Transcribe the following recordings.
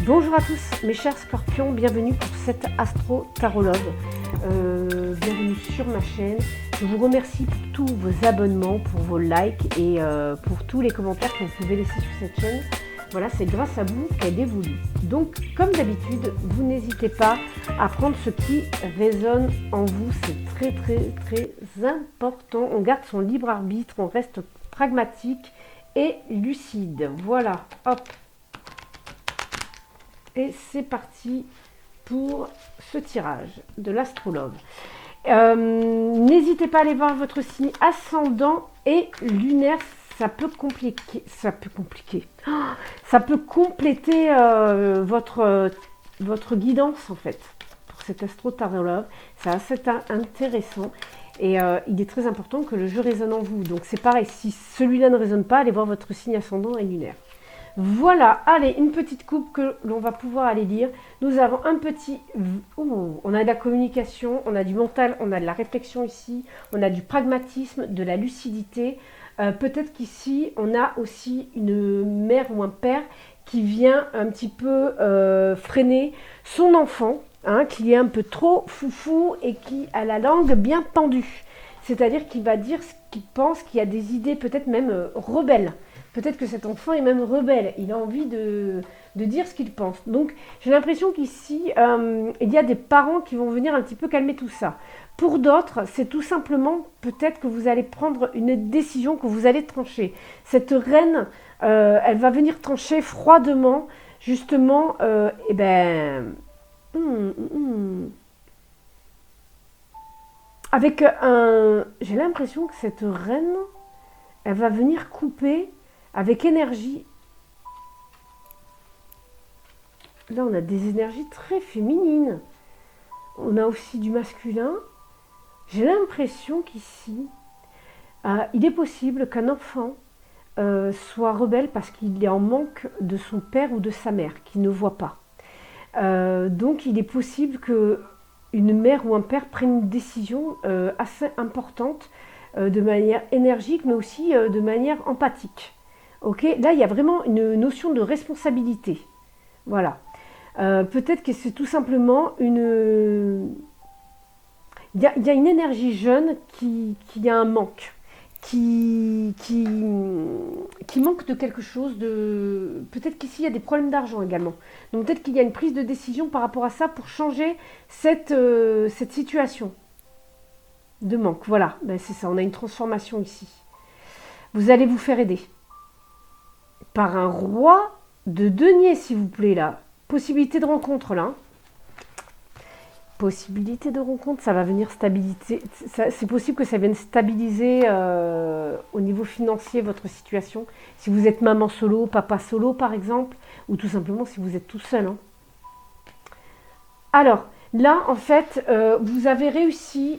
Bonjour à tous mes chers scorpions, bienvenue pour cette Astro Tarologue. Bienvenue sur ma chaîne. Je vous remercie pour tous vos abonnements, pour vos likes et pour tous les commentaires que vous pouvez laisser sur cette chaîne. Voilà, c'est grâce à vous qu'elle évolue. Donc, comme d'habitude, vous n'hésitez pas à prendre ce qui résonne en vous. C'est très, très, très important. On garde son libre arbitre, on reste pragmatique et lucide. Voilà, hop. Et c'est parti pour ce tirage de l'astrologue. N'hésitez pas à aller voir votre signe ascendant et lunaire. Ça peut compliquer. Ça peut compléter votre guidance en fait pour cet astro-tarologue. C'est assez intéressant. Et il est très important que le jeu résonne en vous. Donc c'est pareil, si celui-là ne résonne pas, allez voir votre signe ascendant et lunaire. Voilà, allez, une petite coupe que l'on va pouvoir aller lire. Nous avons un petit... on a de la communication, on a du mental, on a de la réflexion ici, on a du pragmatisme, de la lucidité. Peut-être qu'ici, on a aussi une mère ou un père qui vient un petit peu freiner son enfant, hein, qui est un peu trop foufou et qui a la langue bien pendue. C'est-à-dire qu'il va dire ce qu'il pense, qu'il a des idées peut-être même rebelles. Peut-être que cet enfant est même rebelle, il a envie de dire ce qu'il pense. Donc j'ai l'impression qu'ici, il y a des parents qui vont venir un petit peu calmer tout ça. Pour d'autres, c'est tout simplement peut-être que vous allez prendre une décision, que vous allez trancher. Cette reine, elle va venir trancher froidement, justement, avec un... J'ai l'impression que cette reine, elle va venir couper avec énergie. Là, on a des énergies très féminines. On a aussi du masculin. J'ai l'impression qu'ici, il est possible qu'un enfant soit rebelle parce qu'il est en manque de son père ou de sa mère, qu'il ne voit pas. Donc, il est possible qu'une mère ou un père prenne une décision assez importante de manière énergique, mais aussi de manière empathique. Okay, là, il y a vraiment une notion de responsabilité. Voilà. Peut-être que c'est tout simplement une... Il y a une énergie jeune qui a un manque. Qui manque de quelque chose. Peut-être qu'ici, il y a des problèmes d'argent également. Donc peut-être qu'il y a une prise de décision par rapport à ça pour changer cette situation de manque. Voilà, ben, c'est ça, on a une transformation ici. Vous allez vous faire aider par un roi de denier, s'il vous plaît, là. Possibilité de rencontre, là. Possibilité de rencontre, ça va venir stabiliser. C'est possible que ça vienne stabiliser au niveau financier votre situation. Si vous êtes maman solo, papa solo, par exemple, ou tout simplement si vous êtes tout seul. Hein. Alors, là, en fait, vous allez réussir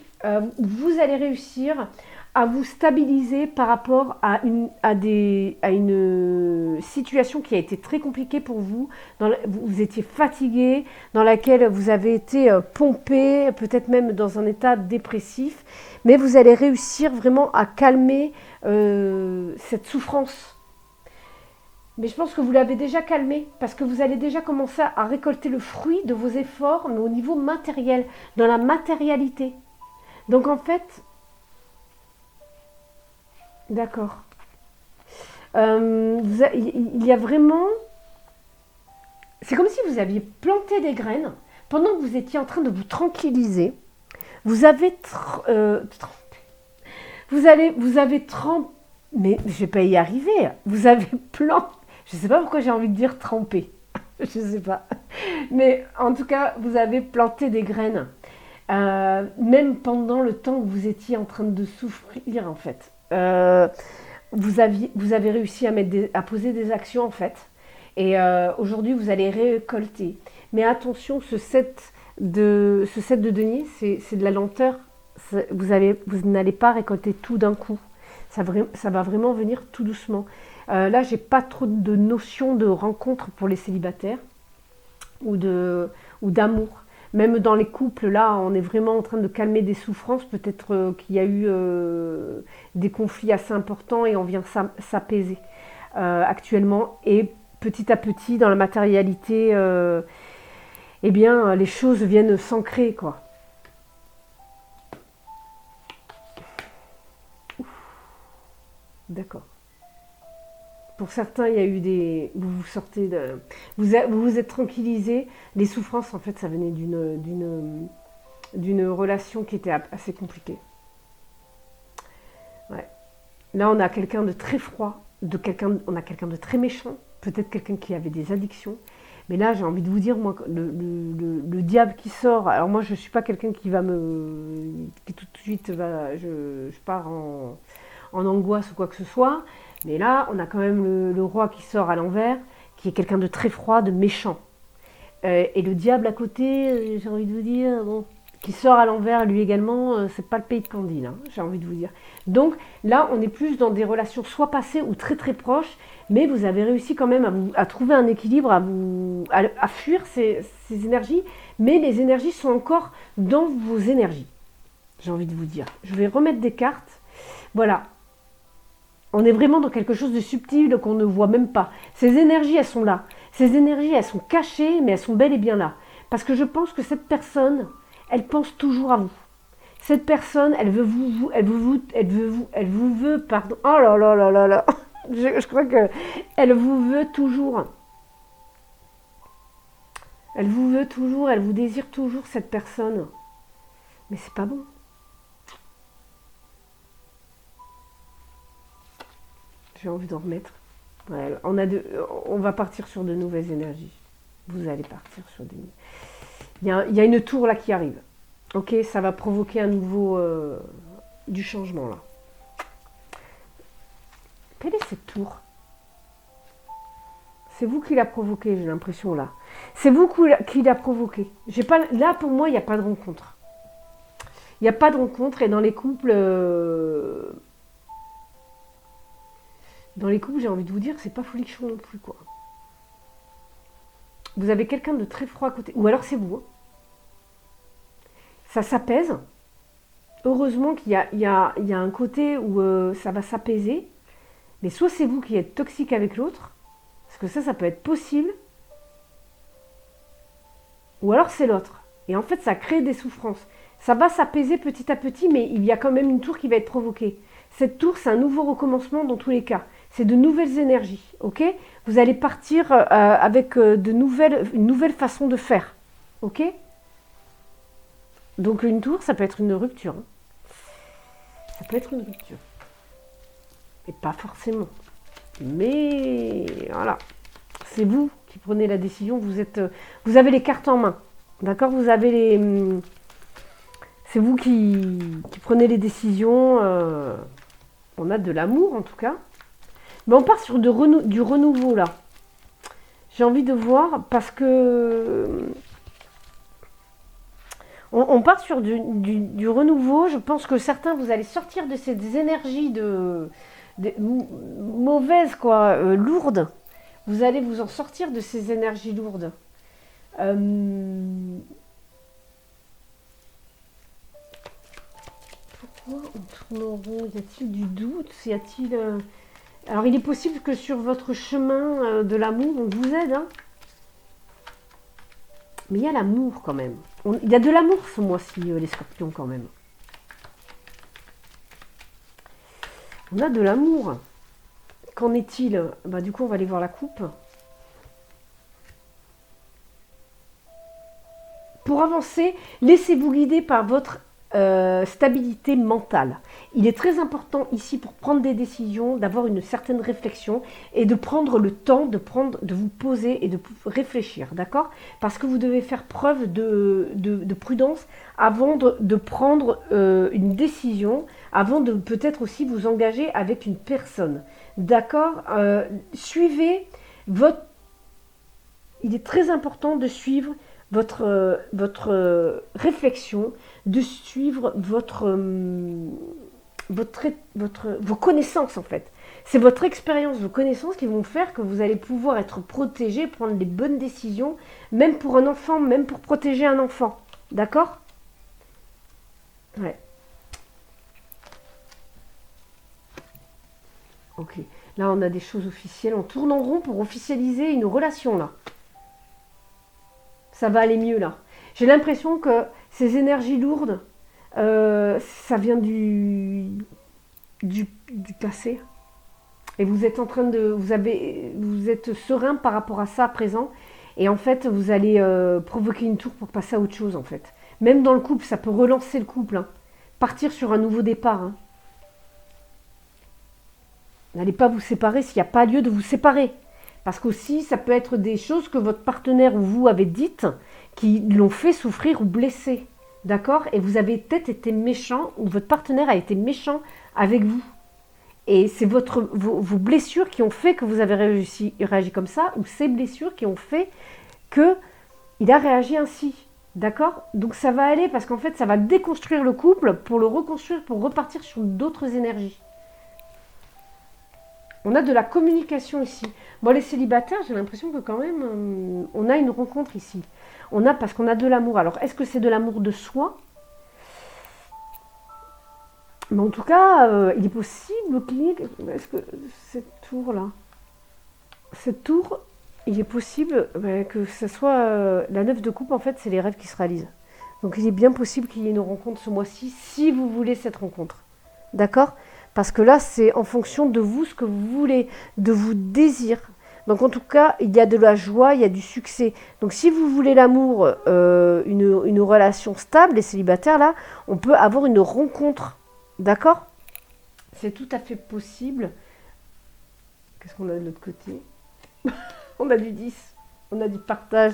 à vous stabiliser par rapport à une situation qui a été très compliquée pour vous. Vous étiez fatigué, dans laquelle vous avez été pompé, peut-être même dans un état dépressif. Mais vous allez réussir vraiment à calmer cette souffrance. Mais je pense que vous l'avez déjà calmé, parce que vous allez déjà commencer à récolter le fruit de vos efforts, mais au niveau matériel, dans la matérialité. Donc en fait... D'accord. Il y a vraiment... C'est comme si vous aviez planté des graines pendant que vous étiez en train de vous tranquilliser. Vous avez trempé... Mais je ne vais pas y arriver. Vous avez planté... Je ne sais pas pourquoi j'ai envie de dire trempé. Je ne sais pas. Mais en tout cas, vous avez planté des graines. Même pendant le temps que vous étiez en train de souffrir, en fait. Vous avez réussi à poser des actions, en fait. Et aujourd'hui, vous allez récolter. Mais attention, ce set de denier, c'est de la lenteur. Vous n'allez pas récolter tout d'un coup. Ça va vraiment venir tout doucement. Là, j'ai pas trop de notion de rencontre pour les célibataires ou d'amour. Même dans les couples, là, on est vraiment en train de calmer des souffrances. Peut-être qu'il y a eu des conflits assez importants et on vient s'apaiser actuellement. Et petit à petit, dans la matérialité, eh bien, les choses viennent s'ancrer, quoi. D'accord. Pour certains, il y a eu des... Vous vous sortez de... Vous vous êtes tranquillisé. Les souffrances, en fait, ça venait d'une relation qui était assez compliquée. Ouais. Là, on a quelqu'un de très froid, on a quelqu'un de très méchant, peut-être quelqu'un qui avait des addictions. Mais là, j'ai envie de vous dire, moi, le diable qui sort. Alors moi, je ne suis pas quelqu'un qui va qui tout de suite va, je pars en angoisse ou quoi que ce soit. Mais là, on a quand même le roi qui sort à l'envers, qui est quelqu'un de très froid, de méchant. Et le diable à côté, j'ai envie de vous dire, bon, qui sort à l'envers lui également, c'est pas le pays de Candide, hein, j'ai envie de vous dire. Donc là, on est plus dans des relations soit passées ou très très proches, mais vous avez réussi quand même à trouver un équilibre, à fuir ces énergies, mais les énergies sont encore dans vos énergies, j'ai envie de vous dire. Je vais remettre des cartes. Voilà, on est vraiment dans quelque chose de subtil qu'on ne voit même pas. Ces énergies, elles sont là. Ces énergies, elles sont cachées, mais elles sont bel et bien là. Parce que je pense que cette personne, elle pense toujours à vous. Cette personne, elle vous veut, pardon. Oh là là là là là. Je crois que elle vous veut toujours. Elle vous veut toujours, elle vous désire toujours, cette personne. Mais c'est pas bon. J'ai envie d'en remettre. Ouais, on va partir sur de nouvelles énergies. Vous allez partir sur des... Il y a une tour là qui arrive. Ok, ça va provoquer un nouveau... du changement là. Quelle est cette tour? C'est vous qui l'a provoqué, j'ai l'impression là. C'est vous qui l'a provoqué. Là, pour moi, il n'y a pas de rencontre. Il n'y a pas de rencontre et dans les couples... Dans les couples, j'ai envie de vous dire, c'est pas folichon non plus, quoi. Vous avez quelqu'un de très froid à côté. Ou alors c'est vous. Hein. Ça s'apaise. Heureusement qu'il y a un côté où ça va s'apaiser. Mais soit c'est vous qui êtes toxique avec l'autre, parce que ça peut être possible. Ou alors c'est l'autre. Et en fait, ça crée des souffrances. Ça va s'apaiser petit à petit, mais il y a quand même une tour qui va être provoquée. Cette tour, c'est un nouveau recommencement dans tous les cas. C'est de nouvelles énergies, ok? Vous allez partir avec une nouvelle façon de faire, ok? Donc une tour, ça peut être une rupture. Hein. Ça peut être une rupture. Et pas forcément. Mais voilà. C'est vous qui prenez la décision. Vous avez les cartes en main. D'accord? Vous avez les... C'est vous qui prenez les décisions. On a de l'amour en tout cas. Mais on part sur du renouveau là. J'ai envie de voir parce que on part sur du renouveau. Je pense que certains, vous allez sortir de ces énergies mauvaises, quoi, lourdes. Vous allez vous en sortir de ces énergies lourdes. Pourquoi on tourne en rond? Y a-t-il du doute? Y a-t-il... Alors, il est possible que sur votre chemin de l'amour, on vous aide. Hein, mais il y a l'amour quand même. Il y a de l'amour ce mois-ci, les scorpions quand même. On a de l'amour. Qu'en est-il? Bah, du coup, on va aller voir la coupe. Pour avancer, laissez-vous guider par votre stabilité mentale. Il est très important ici pour prendre des décisions, d'avoir une certaine réflexion et de prendre le temps de vous poser et de réfléchir, d'accord? Parce que vous devez faire preuve de prudence avant de prendre une décision, avant de peut-être aussi vous engager avec une personne, d'accord? Suivez votre... Il est très important de suivre votre réflexion, de suivre vos connaissances en fait. C'est votre expérience, vos connaissances qui vont faire que vous allez pouvoir être protégé, prendre les bonnes décisions, même pour un enfant, même pour protéger un enfant. D'accord? Ouais. Ok. Là, on a des choses officielles. On tourne en rond pour officialiser une relation, là. Ça va aller mieux, là. J'ai l'impression que ces énergies lourdes, ça vient du passé. Et vous êtes en train de... Vous êtes serein par rapport à ça à présent. Et en fait, vous allez provoquer une tour pour passer à autre chose, en fait. Même dans le couple, ça peut relancer le couple. Hein. Partir sur un nouveau départ. Hein. N'allez pas vous séparer s'il n'y a pas lieu de vous séparer. Parce qu'aussi, ça peut être des choses que votre partenaire ou vous avez dites qui l'ont fait souffrir ou blesser. D'accord? Et vous avez peut-être été méchant ou votre partenaire a été méchant avec vous. Et c'est vos blessures qui ont fait que vous avez réagi comme ça, ou ces blessures qui ont fait qu'il a réagi ainsi. D'accord? Donc ça va aller parce qu'en fait, ça va déconstruire le couple pour le reconstruire, pour repartir sur d'autres énergies. On a de la communication ici. Moi, les célibataires, j'ai l'impression que quand même, on a une rencontre ici. Parce qu'on a de l'amour. Alors, est-ce que c'est de l'amour de soi? Mais en tout cas, il est possible qu'il y ait... Est-ce que cette tour, il est possible que ce soit... la 9 de coupe, en fait, c'est les rêves qui se réalisent. Donc, il est bien possible qu'il y ait une rencontre ce mois-ci, si vous voulez cette rencontre. D'accord? Parce que là, c'est en fonction de vous, ce que vous voulez, de vos désirs. Donc en tout cas, il y a de la joie, il y a du succès. Donc si vous voulez l'amour, une relation stable, les célibataires, là, on peut avoir une rencontre. D'accord? C'est tout à fait possible. Qu'est-ce qu'on a de l'autre côté? On a du 10, on a du partage.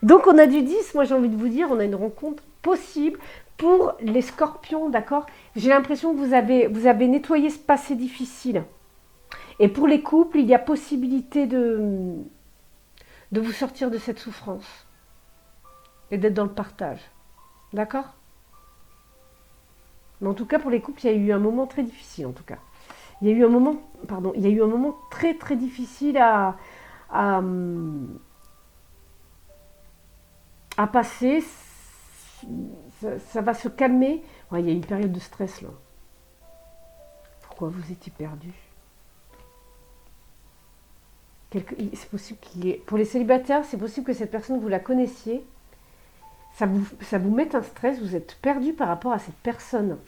Donc on a du 10, moi j'ai envie de vous dire, on a une rencontre possible pour les scorpions, d'accord? J'ai l'impression que vous avez nettoyé ce passé difficile. Et pour les couples, il y a possibilité de vous sortir de cette souffrance et d'être dans le partage. D'accord? Mais en tout cas, pour les couples, il y a eu un moment très difficile, en tout cas. Il y a eu un moment très très difficile à passer. Ça va se calmer. Ouais, il y a une période de stress là. Pourquoi vous étiez perdu? C'est possible qu'il y ait... Pour les célibataires, c'est possible que cette personne, vous la connaissiez. Ça vous met un stress, vous êtes perdu par rapport à cette personne.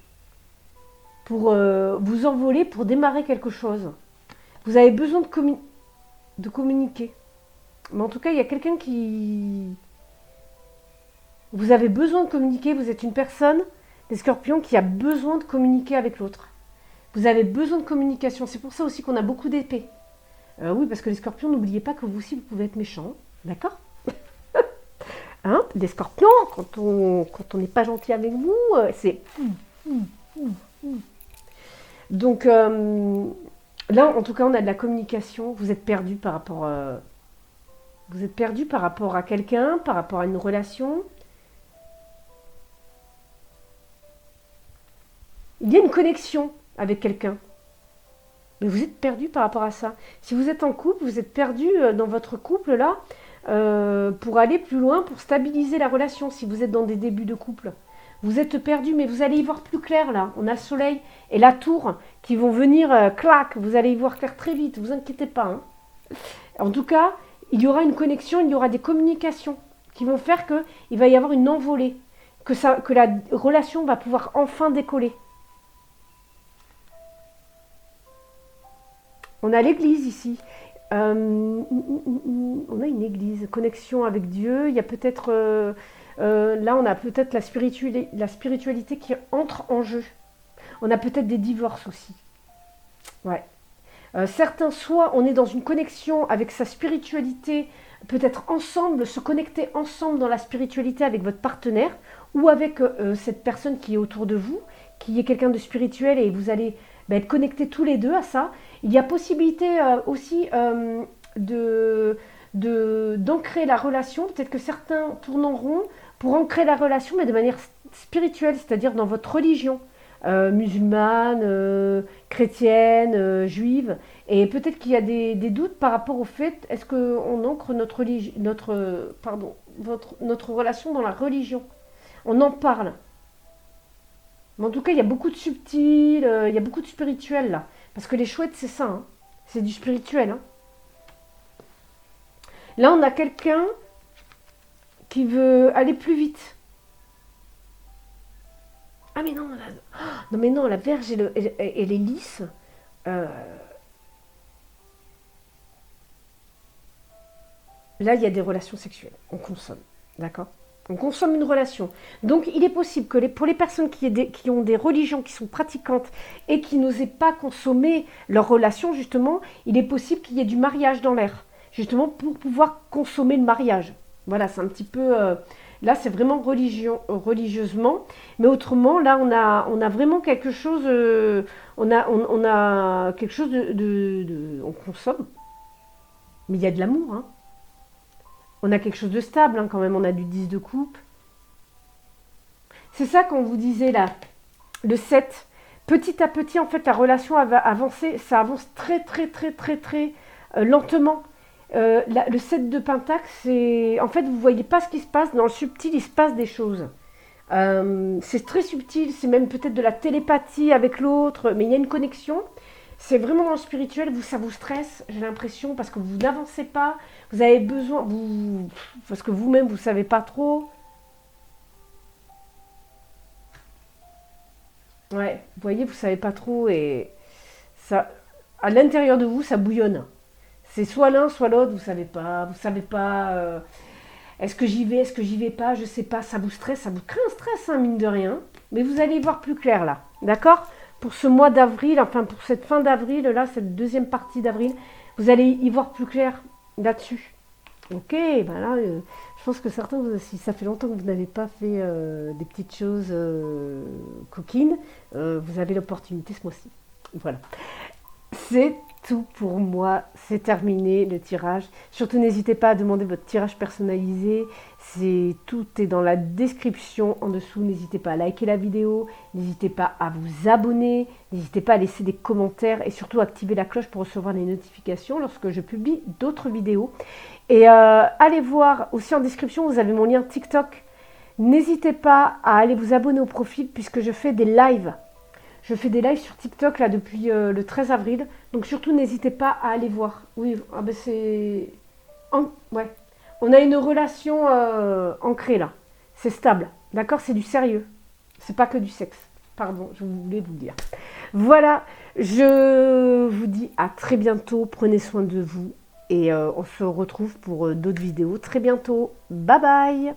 Pour vous envoler, pour démarrer quelque chose. Vous avez besoin de communiquer. Mais en tout cas, il y a quelqu'un qui... Vous avez besoin de communiquer, vous êtes une personne, les scorpions, qui a besoin de communiquer avec l'autre. Vous avez besoin de communication. C'est pour ça aussi qu'on a beaucoup d'épées. Oui, parce que les scorpions, n'oubliez pas que vous aussi, vous pouvez être méchants. D'accord? Hein? Les scorpions, quand on n'est pas gentil avec vous, c'est... Donc, là, en tout cas, on a de la communication. Vous êtes perdu par rapport... vous êtes perdu par rapport à quelqu'un, par rapport à une relation. Il y a une connexion avec quelqu'un. Mais vous êtes perdu par rapport à ça. Si vous êtes en couple, vous êtes perdu dans votre couple là pour aller plus loin, pour stabiliser la relation. Si vous êtes dans des débuts de couple, vous êtes perdu, mais vous allez y voir plus clair là. On a le soleil et la tour qui vont venir clac. Vous allez y voir clair très vite. Vous inquiétez pas. Hein. En tout cas, il y aura une connexion, il y aura des communications qui vont faire que il va y avoir une envolée, que la relation va pouvoir enfin décoller. On a l'église ici. On a une église, connexion avec Dieu. Il y a peut-être... là, on a peut-être la spiritualité qui entre en jeu. On a peut-être des divorces aussi. Ouais. Certains, soit on est dans une connexion avec sa spiritualité, peut-être ensemble, se connecter ensemble dans la spiritualité avec votre partenaire, ou avec cette personne qui est autour de vous, qui est quelqu'un de spirituel, et vous allez être connectés tous les deux à ça. Il y a possibilité aussi d'ancrer la relation. Peut-être que certains tournent en rond pour ancrer la relation, mais de manière spirituelle, c'est-à-dire dans votre religion musulmane, chrétienne, juive. Et peut-être qu'il y a des doutes par rapport au fait, est-ce qu'on ancre notre relation dans la religion? On en parle. Mais en tout cas, il y a beaucoup de subtil, il y a beaucoup de spirituel là. Parce que les chouettes, c'est ça. Hein. C'est du spirituel. Hein. Là, on a quelqu'un qui veut aller plus vite. Ah mais non, non mais non, la Vierge, elle est lisse. Euh, Là, il y a des relations sexuelles. On consomme. D'accord. On consomme une relation. Donc, il est possible que pour les personnes qui ont des religions, qui sont pratiquantes et qui n'osaient pas consommer leur relation, justement, il est possible qu'il y ait du mariage dans l'air. Justement, pour pouvoir consommer le mariage. Voilà, c'est un petit peu... là, c'est vraiment religieusement. Mais autrement, là, on a vraiment quelque chose... on a quelque chose on consomme. Mais il y a de l'amour, hein. On a quelque chose de stable, hein, quand même. On a du 10 de coupe. C'est ça qu'on vous disait là. Le 7. Petit à petit, en fait, la relation va avancer. Ça avance très, très, très, très, très lentement. Le 7 de Pentacle, c'est... En fait, vous ne voyez pas ce qui se passe. Dans le subtil, il se passe des choses. C'est très subtil. C'est même peut-être de la télépathie avec l'autre. Mais il y a une connexion. C'est vraiment dans le spirituel, ça vous stresse, j'ai l'impression, parce que vous n'avancez pas, vous avez besoin, parce que vous-même, vous ne savez pas trop. Ouais, vous voyez, vous ne savez pas trop, et ça, à l'intérieur de vous, ça bouillonne. C'est soit l'un, soit l'autre, vous savez pas, est-ce que j'y vais, est-ce que j'y vais pas, je sais pas, ça vous stresse, ça vous crée un stress, hein, mine de rien, mais vous allez y voir plus clair là, d'accord? Pour ce mois d'avril, enfin pour cette fin d'avril, là, cette deuxième partie d'avril, vous allez y voir plus clair là-dessus. Ok, ben là, je pense que certains, si ça fait longtemps que vous n'avez pas fait des petites choses coquines, vous avez l'opportunité ce mois-ci. Voilà. C'est tout pour moi, c'est terminé le tirage. Surtout n'hésitez pas à demander votre tirage personnalisé. Tout est dans la description en dessous. N'hésitez pas à liker la vidéo, n'hésitez pas à vous abonner, n'hésitez pas à laisser des commentaires et surtout activer la cloche pour recevoir les notifications lorsque je publie d'autres vidéos. Et allez voir aussi en description, vous avez mon lien TikTok. N'hésitez pas à aller vous abonner au profil puisque je fais des lives. Je fais des lives sur TikTok là depuis le 13 avril. Donc surtout, n'hésitez pas à aller voir. Oui, ah ben c'est... Ouais. On a une relation ancrée là. C'est stable. D'accord? C'est du sérieux. C'est pas que du sexe. Pardon, je voulais vous le dire. Voilà. Je vous dis à très bientôt. Prenez soin de vous. Et on se retrouve pour d'autres vidéos très bientôt. Bye bye!